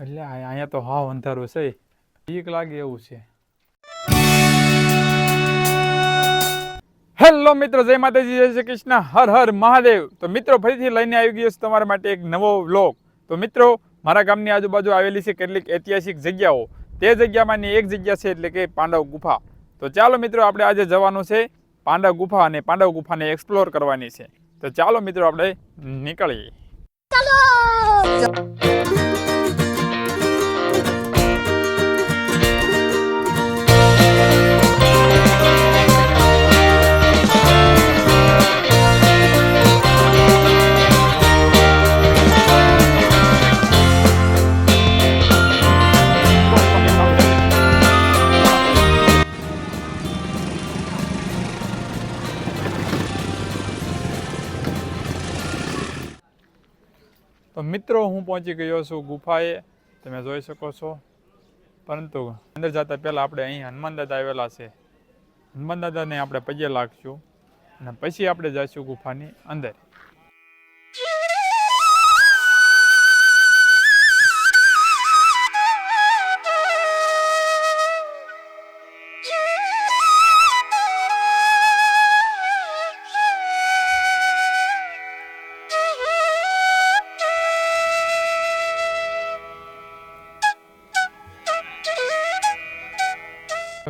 એટલે અહીંયા તો હાવ અંધારું છે, બીક લાગે એવું છે. હેલો મિત્રો, જય માતાજી, જય શ્રી કૃષ્ણ, હર હર મહાદેવ. તો મિત્રો ફરીથી લઈને આવી ગયો છું તમારા માટે એક નવો વ્લોગ. તો મિત્રો મારા ગામની આજુબાજુ આવેલી છે કેટલીક ઐતિહાસિક જગ્યાઓ. તે જગ્યામાંની એક જગ્યા છે એટલે કે પાંડવ ગુફા. તો ચાલો મિત્રો આપણે આજે જવાનું છે પાંડવ ગુફા અને પાંડવ ગુફાને એક્સપ્લોર કરવાની છે. તો ચાલો મિત્રો આપણે નીકળીએ. તો મિત્રો હું પહોંચી ગયો છું ગુફાએ, તમે જોઈ શકો છો. પરંતુ અંદર જતા પહેલાં આપણે અહીં હનુમાન દાદા આવેલા છે. હનુમાન દાદાને આપણે પગે લાગશું અને પછી આપણે જઈશું ગુફાની અંદર.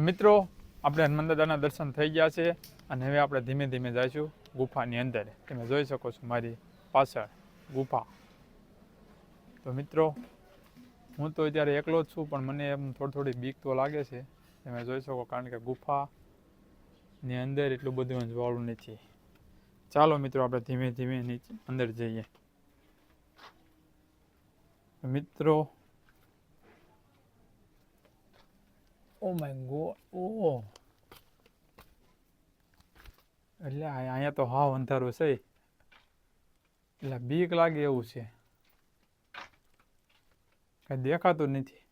મિત્રો આપણે હનુમાન દાદાના દર્શન થઈ ગયા છે અને હવે આપણે ધીમે ધીમે જઈશું ગુફાની અંદર. તમે જોઈ શકો છો મારી પાછળ ગુફા. તો મિત્રો હું તો અત્યારે એકલો જ છું, પણ મને એમ થોડી બીક તો લાગે છે. તમે જોઈ શકો, કારણ કે ગુફાની અંદર એટલું બધું અંજવાળું નથી. ચાલો મિત્રો આપણે ધીમે ધીમે નીચે અંદર જઈએ. મિત્રો ઓ માય ગોડ, ઓહ, એટલે અહીંયા તો હાવ અંધારું છે, એટલે બીક લાગે એવું છે, કઈ દેખાતું નથી.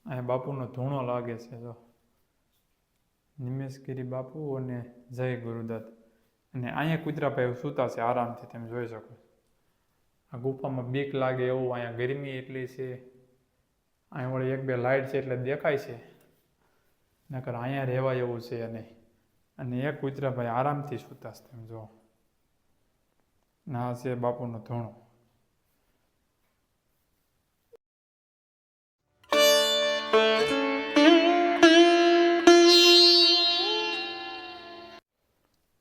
અહીંયા બાપુનો ધૂણો લાગે છે. જો નિમેશગીરી બાપુ અને જય ગુરુદત્ત. અને અહીંયા કૂતરાભાઈ સૂતા છે આરામથી, તમે જોઈ શકો. આ ગુફામાં બીક લાગે એવું, અહીંયા ગરમી એટલી છે. અહીંયા વળી એક બે લાઇટ છે એટલે દેખાય છે, નકર અહીંયા રહેવાય એવું છે નહીં. અને એક કૂતરાભાઈ આરામથી સૂતા છે, તમે જો. ના છે બાપુનો ધૂણો.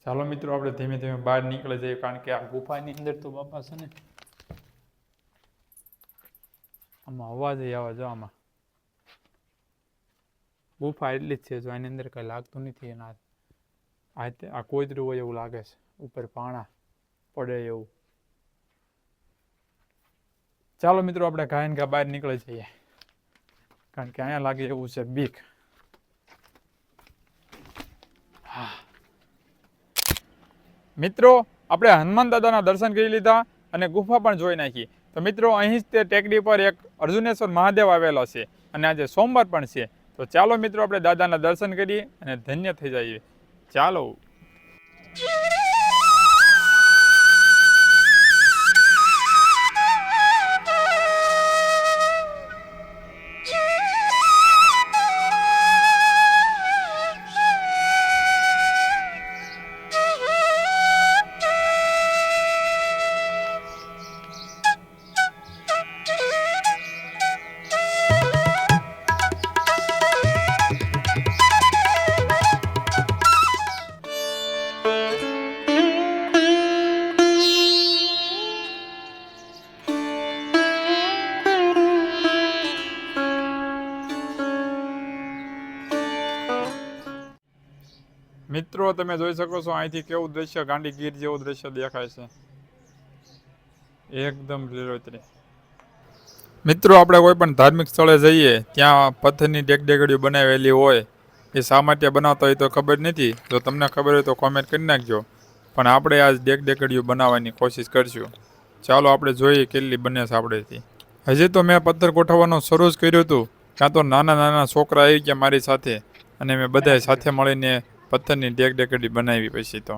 ચાલો મિત્રો આપણે ધીમે ધીમે બહાર નીકળી જઈએ, કારણ કે આ ગુફાની અંદર તો બાપા છે ને, આમાં અવાજ આવે. જો આમાં ગુફા એટલી જ છે, જો આની અંદર કઈ લાગતું નથી. એના આ કોતરું હોય એવું લાગે છે, ઉપર પાણા પડે એવું. ચાલો મિત્રો આપણે ઘાયન ઘા બહાર નીકળી જઈએ, કારણ કે અહીંયા લાગે એવું છે બીક. મિત્રો આપણે હનુમાન દાદાના દર્શન કરી લીધા અને ગુફા પણ જોઈ નાખી. તો મિત્રો અહીં જ તે ટેકરી પર એક અર્જુનેશ્વર મહાદેવ આવેલો છે અને આજે સોમવાર પણ છે. તો ચાલો મિત્રો આપણે દાદાના દર્શન કરીએ અને ધન્ય થઈ જઈએ. ચાલો. મિત્રો તમે જોઈ શકો છો અહીંથી કેવું દ્રશ્ય, ગાંડીગીર જેવું દ્રશ્ય દેખાય છે, એકદમ લીલોતરી. મિત્રો આપણે કોઈ પણ ધાર્મિક સ્થળે જઈએ ત્યાં પથ્થરની ડેકડેકડીઓ બનાવેલી હોય, એ શા માટે બનાવતા હોય તો ખબર નથી. જો તમને ખબર હોય તો કોમેન્ટ કરી નાખજો. પણ આપણે આજ ડેકડેકડીઓ બનાવવાની કોશિશ કરશું. ચાલો આપણે જોઈએ કેટલી બને છે આપણેથી. હજી તો મેં પથ્થર ગોઠવવાનું શરૂ જ કર્યું હતું, ત્યાં તો નાના નાના છોકરા આવી ગયા મારી સાથે અને મેં બધાએ સાથે મળીને પથ્થરની ટેકડી બનાવી પછી તો.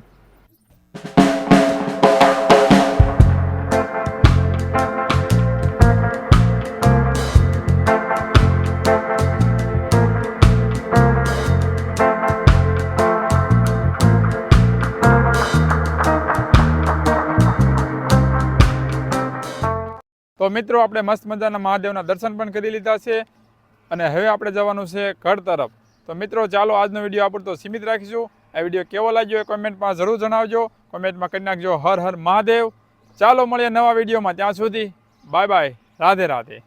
તો મિત્રો આપણે મસ્ત મજાના મહાદેવના દર્શન પણ કરી લીધા છે અને હવે આપણે જવાનું છે ઘર તરફ. તો મિત્રો ચાલો આજનો વિડીયો આપણે તો સીમિત રાખીશું. આ વિડીયો કેવો લાગ્યો એ કોમેન્ટમાં જરૂર જણાવજો. કોમેન્ટમાં કરી નાખજો હર હર મહાદેવ. ચાલો મળીએ નવા વિડીયોમાં. ત્યાં સુધી બાય બાય, રાધે રાધે.